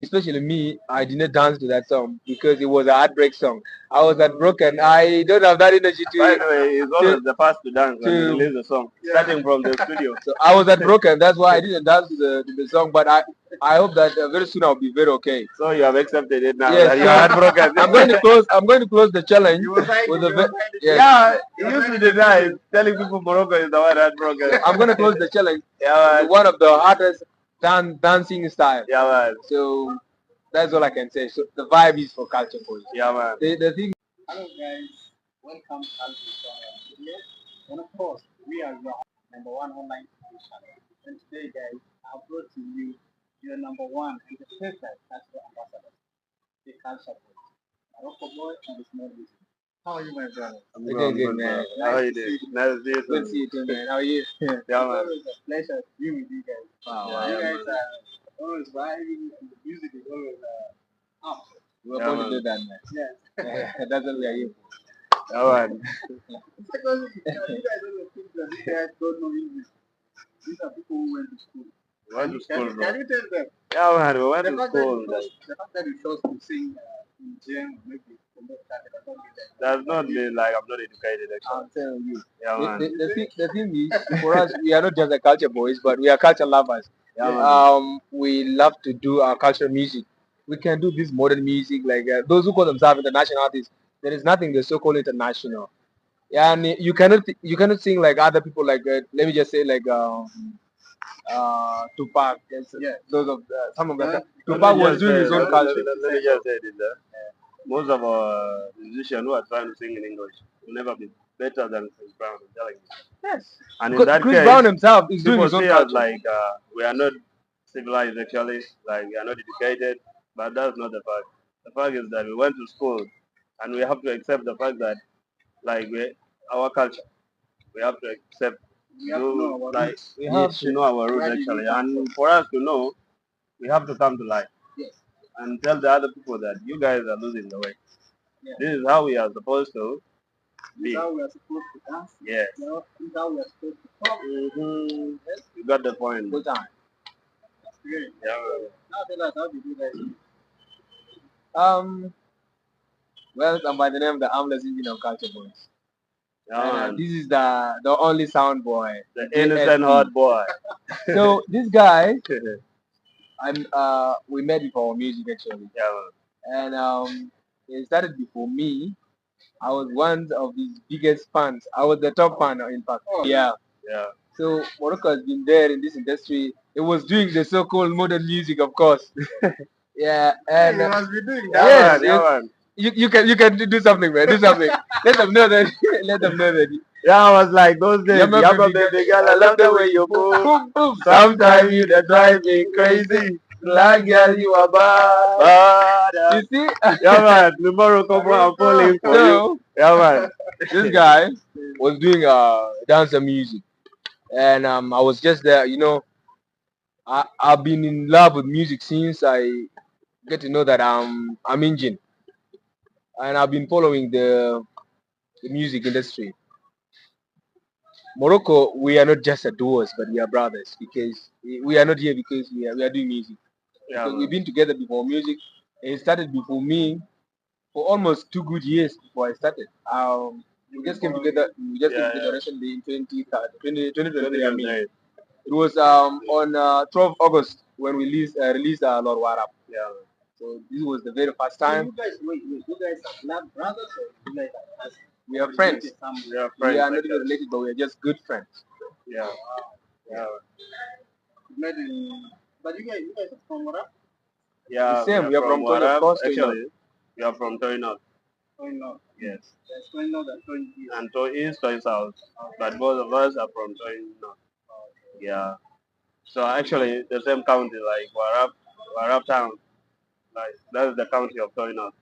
especially me, I did not dance to that song because it was a heartbreak song. I was heartbroken. I don't have that energy By to. the way, he's always the first to dance when he to releases a song, starting from the studio. so I was heartbroken. That's why I didn't dance to the song. But I hope that very soon I'll be very okay. So you have accepted it now Yes, that you so are heartbroken. I'm going to close. I'm going to close the challenge with a yes. Yeah, he used to deny telling people Morocco is the one heartbroken. I'm going to close the challenge Yeah, with one of the hardest dancing style. Yeah, man. So that's all I can say. So the vibe is for culture boys. Yeah, man. The thing. Hello guys, welcome to Culture Studio. And of course, we are your number one online TV channel. And today guys, I brought to you your number one and the perfect cultural ambassador, the culture boy. Morocco boy and the small business. How are you my brother? I'm Good, good, man. How are you doing? Nice to see you. Good to see you too, man. How are you? Yeah, It's man. always a pleasure to be with you guys. Wow, You Yeah, guys man. are always vibing and the music is always up. We're Yeah, going man. to do that, man. Yes. That's what we are here Yeah, man. Because you guys always think that you guys don't know English. These are people who went to school. We went to school, bro. Can you tell them? Yeah, man. We went The to fact that school. the fact that you chose to sing in gym, maybe conduct that, does not mean that. Does not mean like I'm not educated, actually. I'm telling you. Yeah, man. The thing is, for us, we are not just a culture boys, but we are culture lovers. Yeah, man. We love to do our cultural music. We can do this modern music, like those who call themselves international artists. There is nothing they so called international. Yeah, and you cannot sing like other people. Like let me just say like Tupac. Yes, Yeah. those of some of them. Let Tupac was doing his own culture. Let me just say this. Most of our musicians who are trying to sing in English will never be better than Chris Brown. I'm telling you. Yes. And in Because that Chris case, Brown himself is doing people his own see us culture. like we are not civilized actually, like we are not educated, but that's not the fact. The fact is that we went to school and we have to accept the fact that like our culture, we have to accept we have to know our like roots. We have to know our roots Where did we actually. come And for us to know, we have to come to life Yes. and tell the other people that you guys are losing the way. Yeah. This is how we are supposed to This be. is how we are supposed to dance. Yes. This is how we are supposed to talk. Mm-hmm. You got the point. good time. That's great. Yeah. Now tell us how did you guys do? Well, I'm by the name of the Armless Indian of Culture Boys. Yeah, And man. this is the only sound boy. The innocent JSP. hot boy. So this guy, we met before music actually, Yeah, man. and he started before me. I was one of his biggest fans. I was the top fan, in fact. Oh, Yeah. Yeah. So Morocco has been there in this industry. It was doing the so-called modern music, of course. Yeah, and you must be doing Yeah, that. yes, man. Yeah, yes. man. You can do something, man. Do something. Let them know that. Let them know that. Yeah, I was like those days. Yama Yama baby baby girl, I love the way you move. Boom, boom. Sometimes you that drive me crazy. Black girl, you are bad. You see? Yeah, man. Tomorrow come on, I'm falling for you. So Yeah, man. this guy was doing dance and music, and I was just there. I've been in love with music since I get to know that I'm Indian, and I've been following the music industry. Morocco, we are not just a duos, but we are brothers because we are not here because we are doing music. Yeah, Because we've man. been together before music. It started before me for almost 2 good years before I started. We just came together. We just came together recently in 2023. I mean, it was on 12 August when we released Lord Warap. Yeah. So this was the very first So time. you guys, wait, you guys are blood brothers or you guys are cousins? We are friends. We are We friends. are not even related, but we are just good friends. Yeah. Yeah. You met in, but you guys are from Morocco? Yeah. Same, we are from Tony, of Warab. course, Tony. Actually, we are from Toy Going north. Yes. There's going north and going east. And Toy East, Toy South. But both of us are from Toy North. Yeah. So actually, the same county, like Warab town, like that's the county of Toy North.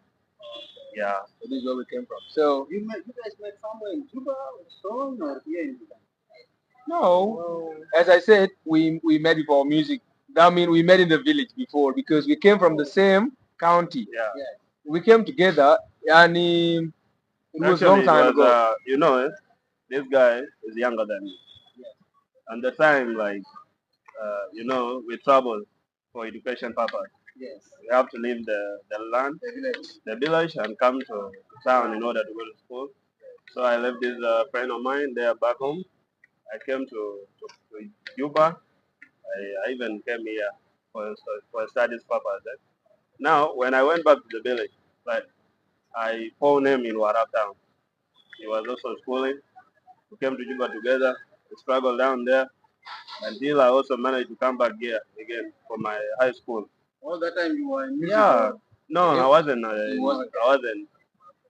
Yeah. So this is where we came from. So You guys met somewhere in Juba or Stone or here in Juba? no, as I said, we met before music. That means we met in the village before because we came from the same county. Yeah. We came together, and it was long Actually, time it was, ago. this guy is younger than me. And the time, like, we travel for education purpose. Yes. We have to leave the land, the village, and come to town in order to go to school. So I left this friend of mine there back home. I came to Juba. I even came here for studies purpose. Now, when I went back to the village, like I found him in Warab town. He was also schooling. We came to Juba together. We struggled down there until I also managed to come back here again for my high school. All that time you were in music? Yeah, no, I wasn't. wasn't. I wasn't.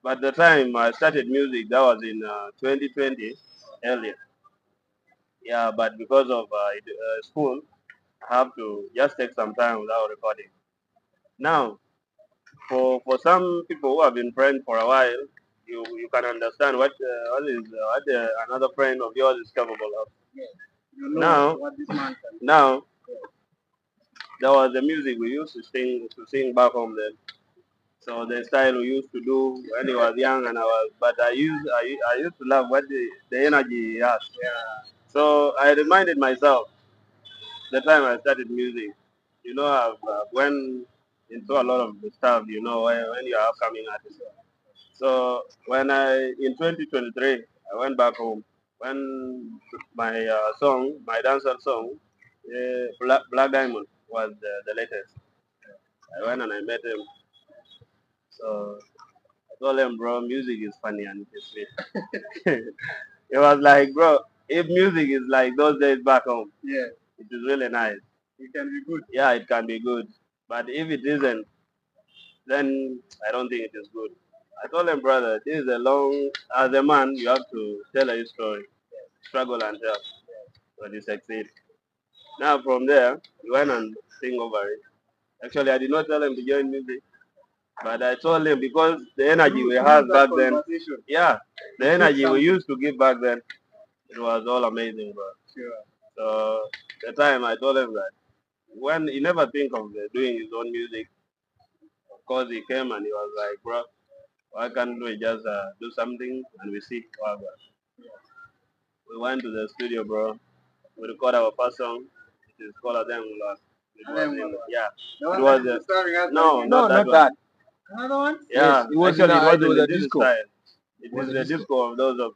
But the time I started music, that was in 2020, earlier. Yeah, but because of school, I have to just take some time without recording. Now, for some people who have been friends for a while, you can understand what another friend of yours is capable of. Yes. You know Now, what this man can do. now there was the music we used to sing back home then. So the style we used to do when he was young and but I used to love what the energy he has. Yeah. So I reminded myself the time I started music. I've went into a lot of the stuff. When you're upcoming artist. So in 2023 I went back home when my my dancer song, Black Diamond was the latest. I went and I met him. So I told him, bro, music is funny and it is sweet. It was like, bro, if music is like those days back home, Yeah. it is really nice. It can be good. Yeah, it can be good. But if it isn't, then I don't think it is good. I told him, brother, this is as a man, you have to tell a story, struggle and tell, but you succeed. Now from there, he went and sing over it. Actually, I did not tell him to join music, but I told him because the energy we had back then, yeah, the energy we used to give back then, it was all amazing, bro. Sure. So the time I told him that when he never think of doing his own music, of course he came and he was like, bro, why can't we just do something and we see what happens? We went to the studio, bro. We recorded our first song. It is called Adem Lord. Yeah. It was no, No, not that not one. that. Another one? Yeah, Yes, it was actually, it it was wasn't a in this disco. style. It Was is a the disco. disco of those of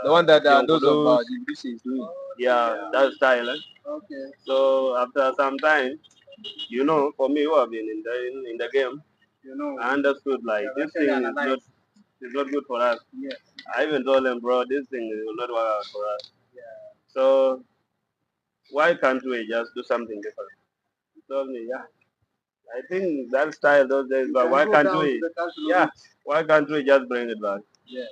The one that Young those of Kudus. GBC is doing. Yeah, that style. Okay. So after some time, for me who have been in the game, You know. I understood like Yeah, this actually thing analyze. is not good for us. Yes. I even told them, bro, this thing will not work out for us. Yeah. So why can't we just do something different? He told me, yeah, I think that style those days, You but can why go can't down we? to the cultural Yeah, roots. why can't we just bring it back? Yeah.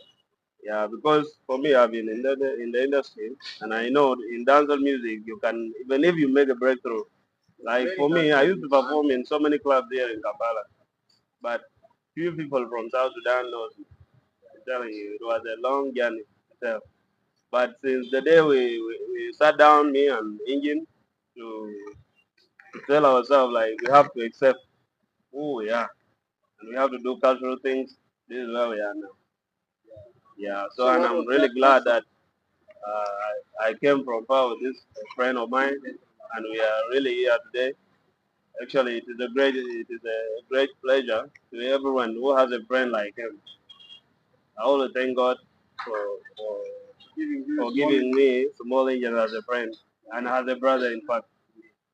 Yeah, because for me, I've been in the industry, and I know in dancehall music, you can even if you make a breakthrough. Like Very for me, I used to cultural. perform in so many clubs here in Kampala, but few people from South Sudan knows me. I'm telling you, it was a long journey. itself. But since the day we sat down, me and Engine, to tell ourselves like we have to accept who we are and we have to do cultural things. This is where we are now. Yeah. So and what I'm was really that glad person? that I came from far with this friend of mine, and we are really here today. Actually, it is a great pleasure to everyone who has a friend like him. I always thank God for for, Giving you for small giving me Small Angel as a friend and as a brother, in fact.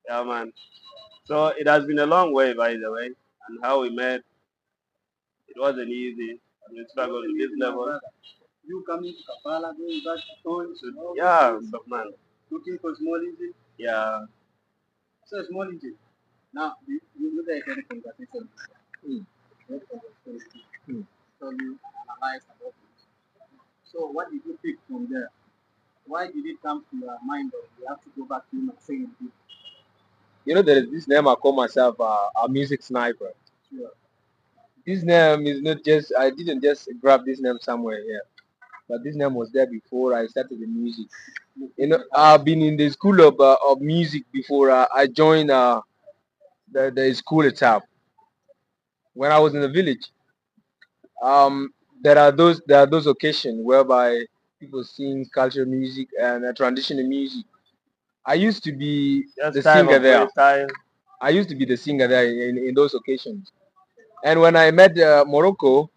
Yeah, man. So it has been a long way, by the way, and how we met. It wasn't easy. We struggled to this level. You coming to Kampala, going back to Tons, Yeah, so man. looking for small engine. Yeah. So small engine. Now, you guys had a conversation. Great conversation. So you analyze about it. So what did you pick from there? Why did it come to your mind that you have to go back to him and sing it? You know, there is this name I call myself a music sniper. Sure. This name is not just I didn't just grab this name somewhere here, but this name was there before I started the music. You know, I've been in the school of music before I joined the school itself. When I was in the village, um, there are those occasions whereby people sing cultural music and traditional music. I used to be Just the type singer of there. freestyle. I used to be the singer there in those occasions. And when I met Morocco,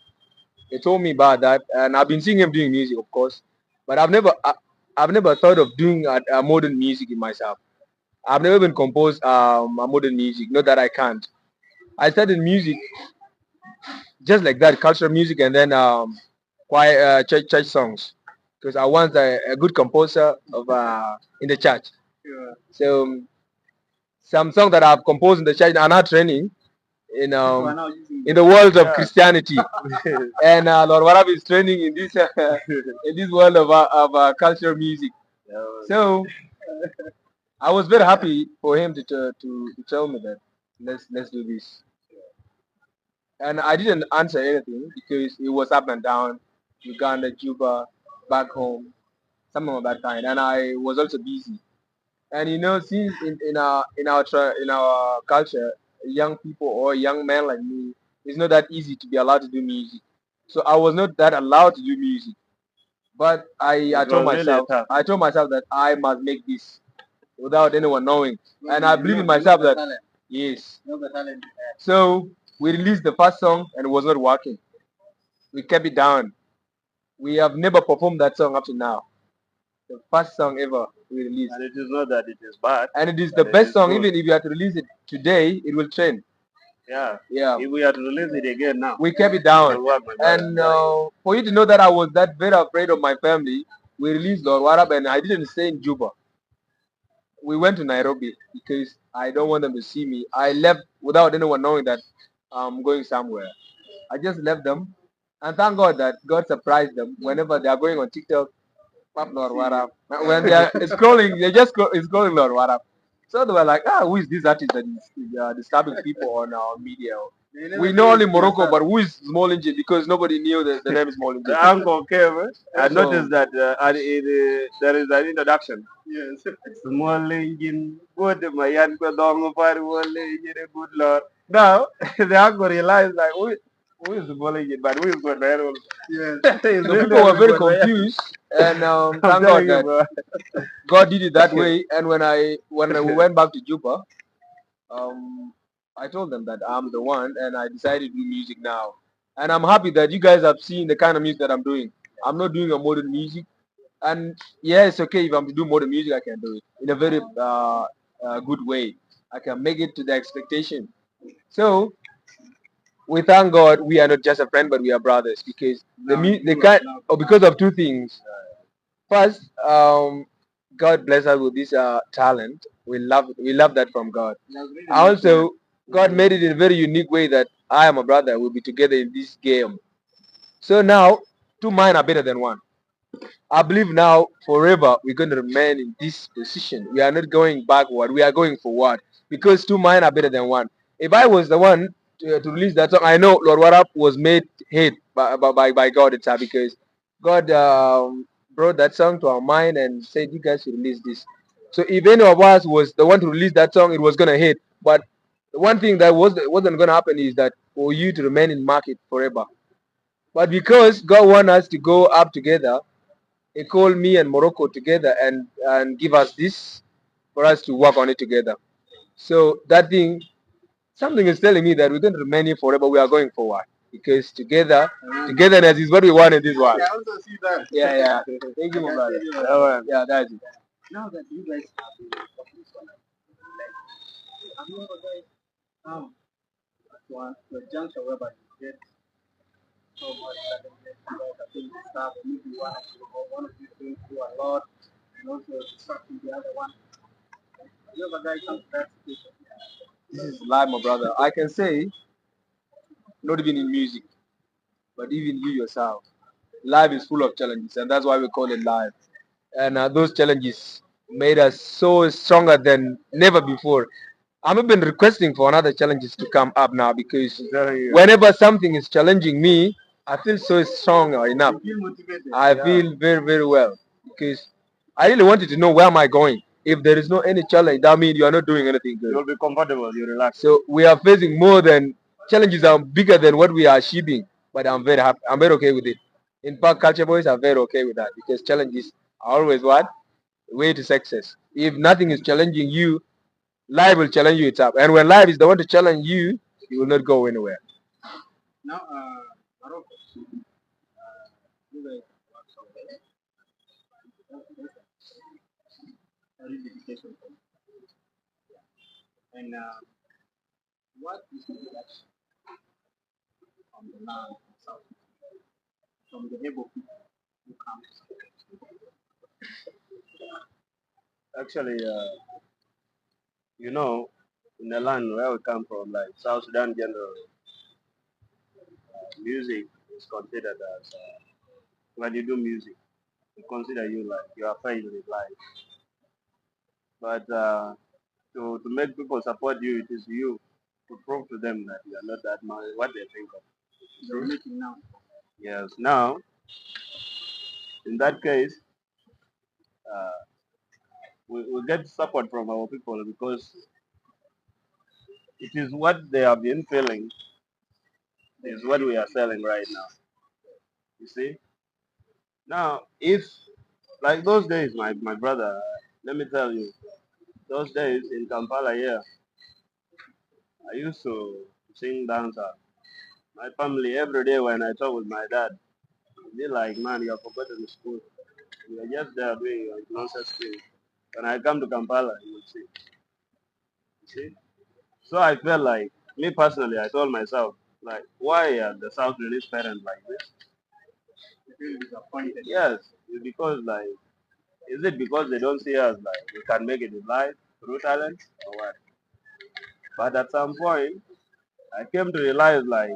they told me about that, and I've been seeing him doing music, of course, but I've never thought of doing a modern music in myself. I've never been composed a modern music. Not that I can't. I started music just like that, cultural music, and then choir, church songs, because I was a good composer of in the church. Sure. So some songs that I've composed in the church are now training in You are now using in the world of Yeah. Christianity, and Lord Warab is training in this in this world of cultural music. Yeah. So I was very happy for him to tell me that let's do this, and I didn't answer anything because it was up and down, Uganda, Juba, back home, something of that kind, and I was also busy. And you know, since in our culture, young people or young men like me, it's not that easy to be allowed to do music. So I was not that allowed to do music. But I It told was really myself tough. I told myself that I must make this without anyone knowing. Well, And I you believe know- in you know myself the that talent. yes. You know the talent you have. So we released the first song and it was not working. We kept it down. We have never performed that song up to now. The first song ever we released. And it is not that it is bad. And it is the but it best is song. good. Even if you had to release it today, it will trend. Yeah. Yeah, If we had to release it again now, we kept it it down. will work, my brother. And for you to know that I was that very afraid of my family, we released Lord Warab, and I didn't stay in Juba. We went to Nairobi because I don't want them to see me. I left without anyone knowing that I'm going somewhere. I just left them, and thank God that God surprised them whenever they are going on TikTok. Pap Lord Warab. When they are scrolling, they just scrolling Lord Warab. So they were like, who is this artist that is disturbing people on our media? They never We say know it only to Morocco, yourself. but who is Small Engine? Because nobody knew the name is Small Engine. The uncle came. I So- noticed that there is an introduction. Yes. Small engine, good Mayan Kodong engine, good Lord. Now the uncle realized like who is small engine, but who is good man? Yes. So people were very confused, and I'm thank God telling you, that bro. God did it that way. And when we went back to Juba, I told them that I'm the one, and I decided to do music now. And I'm happy that you guys have seen the kind of music that I'm doing. I'm not doing a modern music, and yeah, it's okay if I'm to do modern music. I can do it in a very good way. I can make it to the expectation. So we thank God we are not just a friend, but we are brothers because Now the you kind are now- or because of two things. First, God bless us with this talent. We love that from God. That's really Also, God made it in a very unique way that I and my brother will be together in this game. So now, two minds are better than one. I believe now, forever, we're going to remain in this position. We are not going backward. We are going forward because two minds are better than one. If I was the one to release that song, I know Lord Warap was made hate by God itself because God brought that song to our mind and said, you guys should release this. So if any of us was the one to release that song, it was going to hit. But the one thing that wasn't going to happen is that for you to remain in market forever. But because God wants us to go up together, he called me and Morocco together and give us this for us to work on it together. So that thing, something is telling me that we're going to remain here forever. We are going forward because togetherness is what we want in this world. I also see that. Yeah, yeah. Thank you, my brother. Yeah, that's it. Now that you guys have been talking so much, like, have you ever guys come to a juncture whereby you get so much that you guys are doing this stuff, or maybe one of you going through a lot and also distracting the other one? Have you ever guys come to that situation? This is life, my brother. I can say, not even in music, but even you yourself. Life is full of challenges, and that's why we call it life. And those challenges made us so stronger than never before. I'm even requesting for another challenges to come up now because whenever something is challenging me, I feel so strong enough. You feel motivated. I feel very, very well because I really wanted to know where am I going. If there is no any challenge, that means you are not doing anything good. You'll be comfortable. You relax. So we are facing more than challenges are bigger than what we are achieving. But I'm very happy. I'm very okay with it. In fact, culture boys are very okay with that because challenges are always what way to success. If nothing is challenging you, life will challenge you. It's up, and when life is the one to challenge you, you will not go anywhere. Now, Morocco, you guys work somewhere. Early dedication. And what is the reaction from the land south, from the Hebo people who come to South? Actually, you know, in the land where we come from, like South Sudan generally, music is considered as when you do music, they consider you like you are failed in life. But to make people support you, it is you to prove to them that you are not that much what they think of. You're making now. Yes. Now, in that case, uh, we get support from our people because it is what they have been feeling is what we are selling right now. You see? Now, if like those days, my brother, let me tell you, those days in Kampala here, I used to sing dancer. My family every day when I talk with my dad, they like, man, you have forgotten school. You are just there doing your nonsense thing. When I come to Kampala, you will see. You see? So I felt like, me personally, I told myself, like, why are the South Sudanese parents like this? You feel disappointed. Yes, because like, is it because they don't see us like we can make it in life through talent or what? But at some point, I came to realize like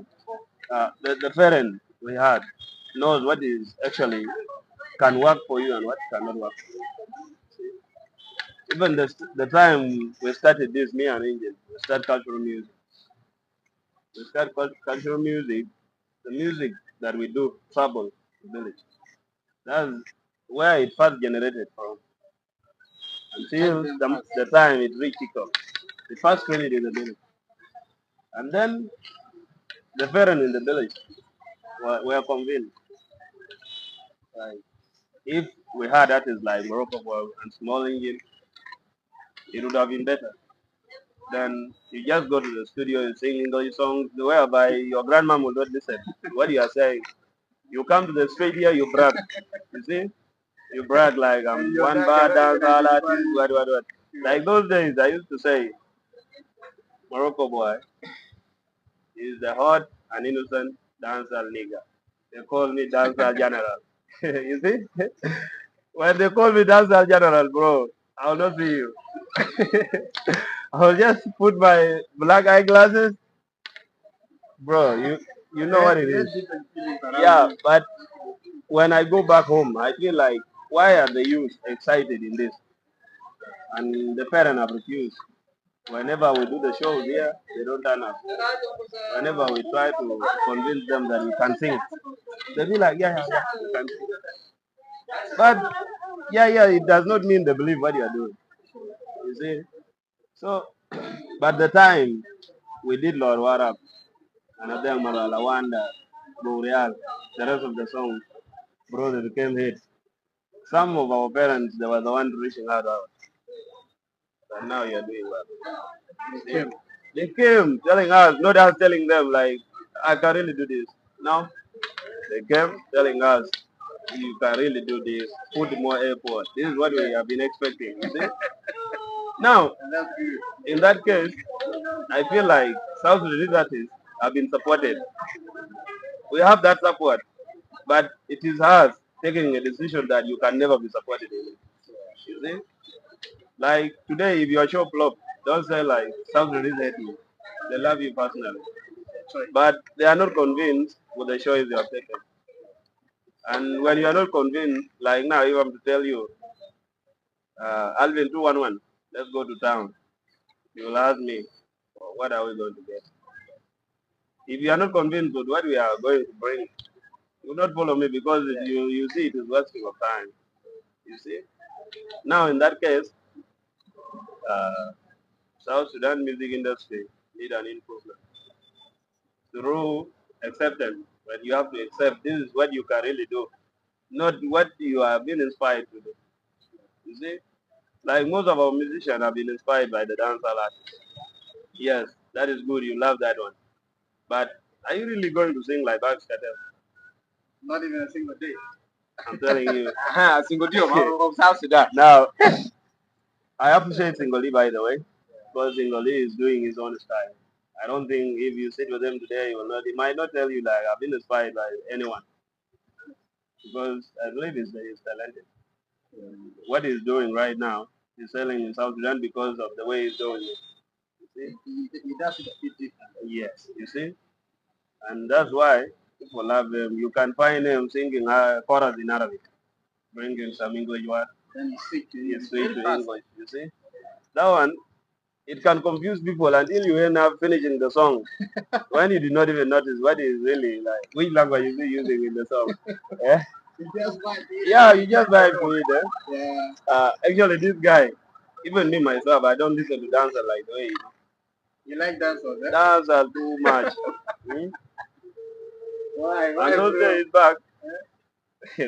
the parent we had knows what is actually can work for you and what cannot work for you. Even the time we started this, me and Angel, we start cultural music. We start cultural music. The music that we do travel the village. That's where it first generated from until the time it reached TikTok. It first created in the village. And then the parents in the village were convinced, like, if we had artists like Morocco World and Small Engine, it would have been better. Then you just go to the studio and sing those songs whereby your grandma will not listen to what you are saying. You come to the studio, you brag. You see? You brag like I'm one bad dance artist, what. Like those days I used to say, Morocco boy is the hot and innocent dancer nigga. They call me dancer general. You see? When they call me dancer general, bro, I'll not see you. I'll just put my black eyeglasses, bro. You know what it is. Yeah, but when I go back home, I feel like why are the youth excited in this? And the parents have refused. Whenever we do the shows here, they don't turn up. Whenever we try to convince them that we can sing, they be like, yeah, we can sing. But yeah, it does not mean they believe what you are doing. You see? So, but the time we did Lord Warap, and then Malawanda, Boreal, the rest of the songs, bro, they became hits. Some of our parents, they were the ones reaching out. And now you're doing well. They came telling us, not us telling them, like, I can really do this. No, they came telling us, you can really do this, put more effort. This is what we have been expecting, you see? Now, in that case, I feel like South Sudanese artists have been supported. We have that support, but it is us taking a decision that you can never be supported in it. You see? Like today, if your show flop, don't say like South Sudanese hate you. They love you personally. But they are not convinced with the choice you have taken. And when you are not convinced, like now, if I'm to tell you, Alvin 211, let's go to town. You will ask me, "Oh, what are we going to get?" If you are not convinced with what we are going to bring, you will not follow me because you see it is wasting of time. You see? Now, in that case, uh, South Sudan music industry need an improvement through acceptance. But you have to accept this is what you can really do, not what you have been inspired to do. You see? Like most of our musicians have been inspired by the dancehall artists. Yes, that is good. You love that one. But are you really going to sing like Bax Cartel? Not even a single day. I'm telling you. Single deal of South Sudan. Now, I appreciate Singoli by the way, because Singoli is doing his own style. I don't think if you sit with him today, he might not tell you like I've been inspired by anyone, because I believe he's talented. What he's doing right now, he's selling in South Sudan because of the way he's doing it. You see? He does it a bit different. Yes, you see, and that's why people love him. You can find him singing chorus in Arabic, bringing some English word. Then he switch to He English. switch Very to fast. English. You see, that one it can confuse people until you end up finishing the song. When you do not even notice what is really like, which language is he using in the song. Yeah, You just vibe it. yeah, you just vibe to it. Yeah. Actually, this guy, even me myself, I don't listen to dancer like the way he You like dancers, eh? dancer too much. Hmm? Why? And don't bro? say it's back.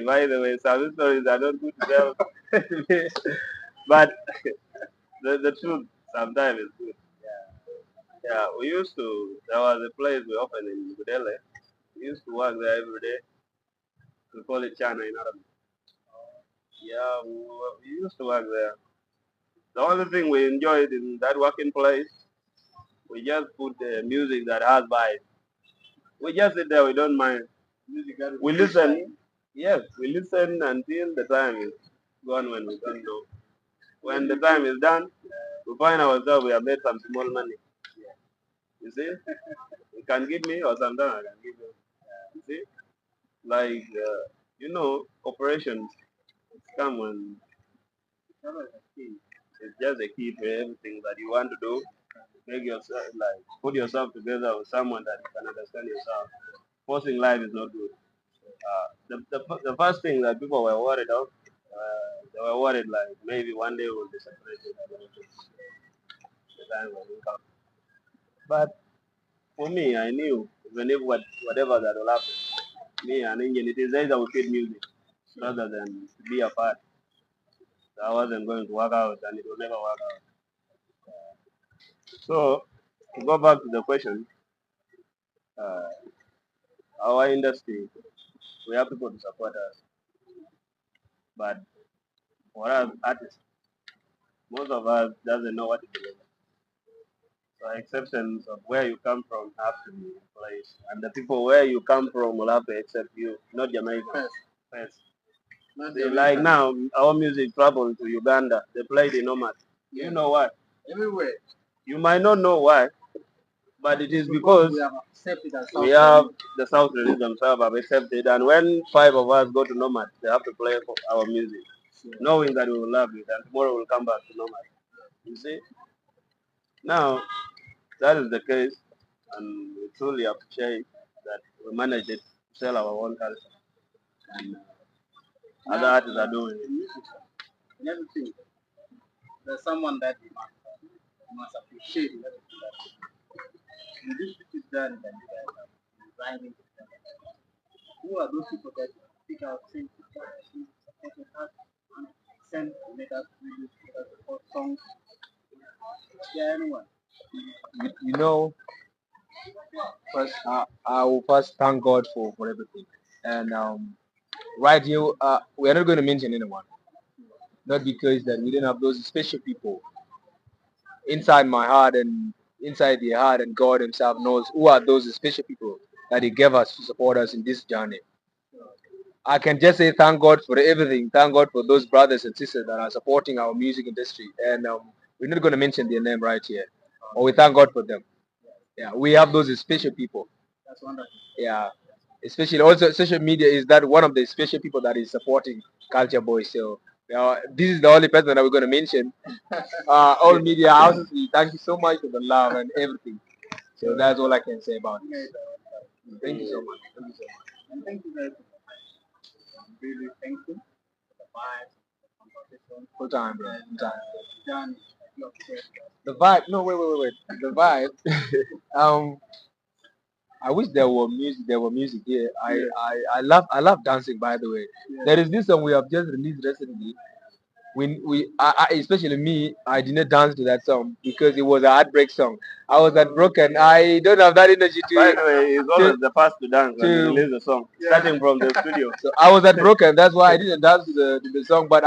By the way, some stories are not good to tell. But the truth sometimes is good. Yeah, we used to, there was a place we opened in Budele. We used to work there every day. We call it China in Arabic. Yeah, we used to work there. The only thing we enjoyed in that working place, we just put the music that has vibe. We just sit there, we don't mind. Music got to We be listen, yes, we listen until the time is gone when we don't know. When the time is done, we find ourselves, we have made some small money. You see? You can give me or sometimes I can give you. You see? Like, operations come when it's just a key to everything that you want to do. Make yourself, like, put yourself together with someone that you can understand yourself. Forcing life is not good. The first thing that people were worried of, they were worried like maybe one day we'll be separated. I don't know, the time will come. But for me, I knew even if whatever that will happen, me and Indian, it is either we feed music rather than be apart. That wasn't going to work out and it will never work out. So to go back to the question, uh, our industry, we have people to support us, but for us artists, most of us doesn't know what to do. So acceptance of where you come from have to be in place, and the people where you come from will have to accept you, not Jamaica. First. Not See, the like American. now, our music traveled to Uganda. They played in Nomad. You know why? Everywhere. You might not know why, but it is because we have accepted as we South have Sudanese. the South Sudanese themselves have accepted, and when 5 of us go to Nomad, they have to play for our music, knowing that we will love it, and tomorrow we'll come back to Nomad. You see? Now, that is the case, and we truly appreciate that we managed it to sell our own culture. And other artists are doing it. In music, in everything, there's someone that you must appreciate in everything that in this which is done that you guys are grinding. Who are those people that pick out things to support us, send, make us videos, make us support songs? Yeah, anyone. You know, first I will first thank God for everything. And right here, we're not going to mention anyone, not because that we didn't have those special people inside my heart and inside the heart, and God Himself knows who are those special people that He gave us to support us in this journey. I can just say thank God for everything. Thank God for those brothers and sisters that are supporting our music industry. And we're not going to mention their name right here, but we thank God for them. Yeah, we have those special people. That's wonderful. Yeah, especially also social media is that one of the special people that is supporting Culture Boys. So this is the only person that we're going to mention. All media houses, we thank you so much for the love and everything. So that's all I can say about it. Thank you so much. Thank you so much. And thank you guys. I'm really thankful for the vibes, the conversation. Full time, bro. Full time. Done. Your best. The vibe. No, wait. The vibe. um, I wish there were music. There were music here. I love dancing. By the way, there is this song we have just released recently. especially me, I did not dance to that song because it was a heartbreak song. I was heartbroken. I don't have that energy By the way, he's to always the first to dance when he to releases a song, starting from the studio. so I was heartbroken. That's why I didn't dance to the song. But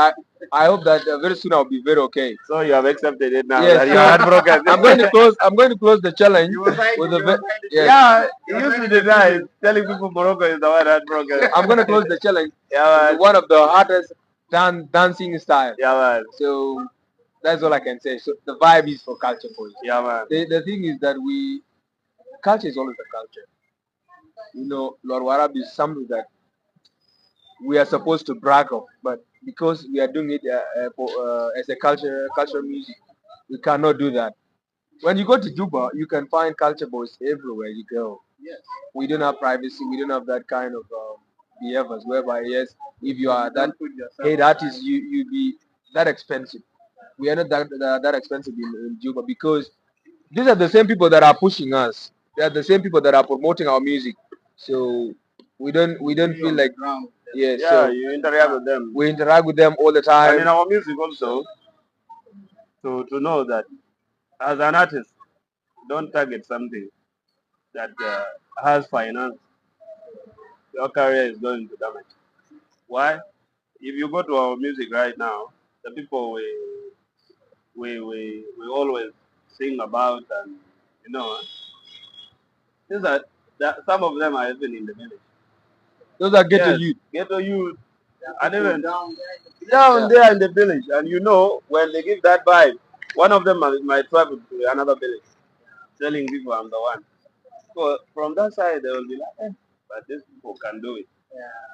I hope that very soon I'll be very okay. So you have accepted it now Yes, that so you're heartbroken. I'm going to close. I'm going to close the challenge with a yes. Yeah, he used to deny telling people Morocco is the one heartbroken. I'm going to close the challenge Yeah, with man. one of the hardest dancing style. Yeah, man. So that's all I can say. So the vibe is for culture boys. Yeah, man. The thing is that culture is always a culture. You know, Lord Warab is something that we are supposed to brag of, but because we are doing it as a cultural music, we cannot do that. When you go to Juba, you can find culture boys everywhere you go. Yes. We don't have privacy. We don't have that kind of behaviors whereby yes, if you are that head artist, you be that expensive. We are not that expensive in Juba because these are the same people that are pushing us. They are the same people that are promoting our music. So we don't feel like yes. Yeah, So you interact with them. we interact with them all the And time. in our music also, to know that as an artist, don't target something that has finance. Your career is going to damage. Why? If you go to our music right now, the people we always sing about and you know, these are that some of them are even in the village. Those are ghetto Yes, youth. ghetto youth, and even down down there in the village, and you know when they give that vibe, one of them might travel to another village, telling people I'm the one. So from that side they will be like, but these people can do it.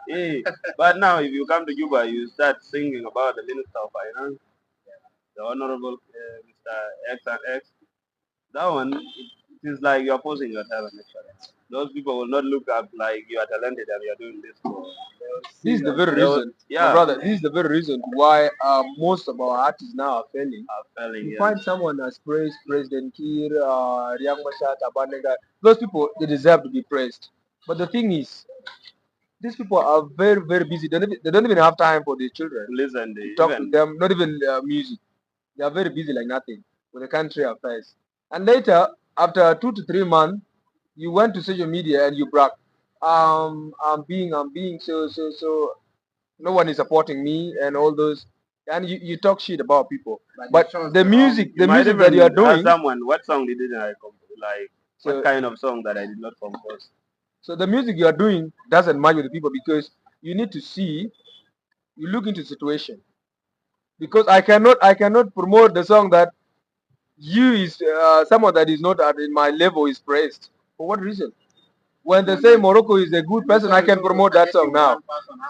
there. Yeah. But now if you come to Juba, you start singing about the Minister of Finance, the Honorable Mr. X and X. That one, it is like you're posing your talent actually. Those people will not look up like you are talented and you're doing this for. This is the very They will, reason, my yeah, brother. This is the very reason why most of our artists now are failing. are failing. You Yeah. find someone as praised President Kiir, Riek Machar, Tabanega. Those people they deserve to be praised. But the thing is, these people are very very busy. They don't even have time for their children Listen, to talk to even them. Not even music. They are very busy like nothing with the country affairs. And later, after 2 to 3 months, you went to social media and you brag. I'm being so. No one is supporting me and all those. And you talk shit about people. But the music, you might that you are even ask doing. someone what song did I compose, like So, what kind of song that I did not compose. so the music you are doing doesn't match with the people because you need to see. You look into the situation because I cannot promote the song that you is someone that is not in my level is praised. For what reason? When they say Morocco is a good person, I can promote that song now.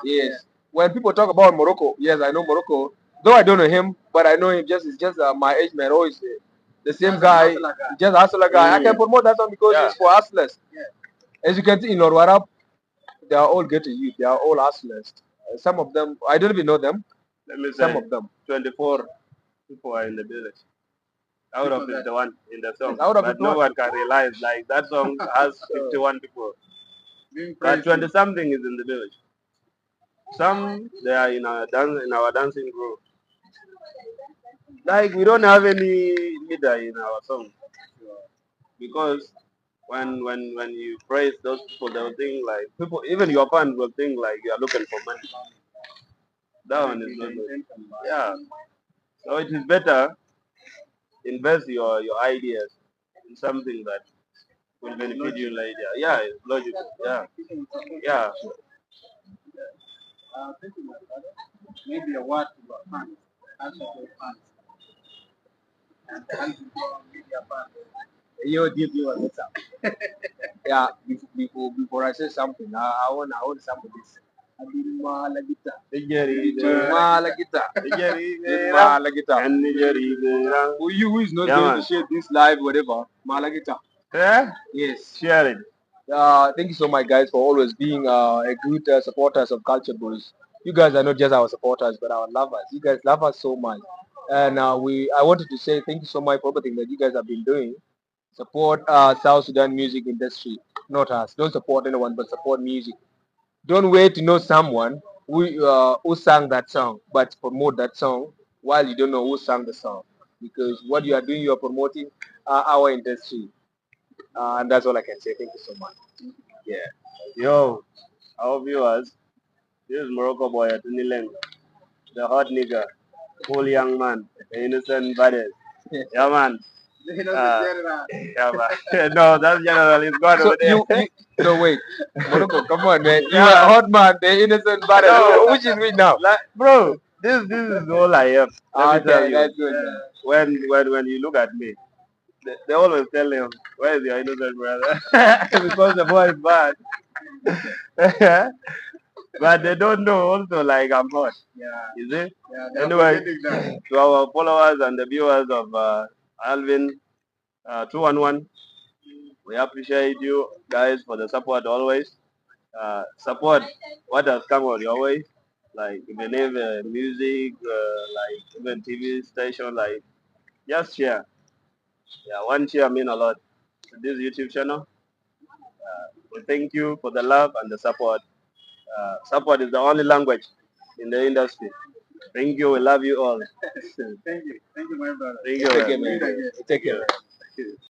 Yes. When people talk about Morocco, yes, I know Morocco. Though I don't know him, but I know him just it's just my age man. Always the same guy, just hustler guy. I can promote that song because Yeah. it's for hustlers. As you can see in Norwarab, they are all getting youth. They are all hustlers. Some of them, I don't even know them. Let me Some say, of them. 24 people are in the village. Out of 51 in the song. Yes, out of But no 51. one can realize like that song has 51 people. But 20 something is in the village. Some they are in our dancing group. Like we don't have any leader in our song. Because when you praise those people they'll think like people even your fans will think like you are looking for money. That one is not good. Yeah. So it is better invest your ideas in something that will benefit you later. Yeah, it's logical. Yeah. Yeah. Thank you, my brother. Maybe a word to your fans, answer your fans, and thank you for media fans. You give you a what's up. Yeah, before I say something, I want something this. Adilma lagita. Adilma lagita. Adilma lagita. And Nigeria. For you who is not Yeah, going man. to share this live, whatever, malagita. Yeah? Yes. Share it. Thank you so much, guys, for always being a good supporters of Culture Boys. You guys are not just our supporters, but our lovers. You guys love us so much, and I wanted to say thank you so much for everything that you guys have been doing. Support South Sudan music industry, not us. Don't support anyone, but support music. Don't wait to know someone who sang that song, but promote that song while you don't know who sang the song. Because what you are doing, you are promoting our industry. And that's all I can say. Thank you so much. Yeah. Yo, our viewers, this is Morocco boy at Nileng, the hot nigga, cool young man, the innocent body. Yeah, man. Yeah, man. No, that's general. It's gone So over there. no wait, Morocco, come on, man. You Yeah, are man. hot man, the innocent body. No. Which is we now? Like, bro, this is all I am. Let me tell Okay, you. that's good. Man. When you look at me, they always tell him, "Where is your innocent brother?" Because the boy is bad. But they don't know also like I'm hot. Yeah. You see? Yeah. they're Anyway, forgetting that. to our followers and the viewers of Alvin 211, we appreciate you guys for the support always. Support what has come on your way, like even if music, like even TV station, like just share. Yeah, one share mean a lot to this YouTube channel. We thank you for the love and the support. Support is the only language in the industry. Thank you. We love you all. Thank you. Thank you, my brother. Thank you. Take care, Man. man. Take care.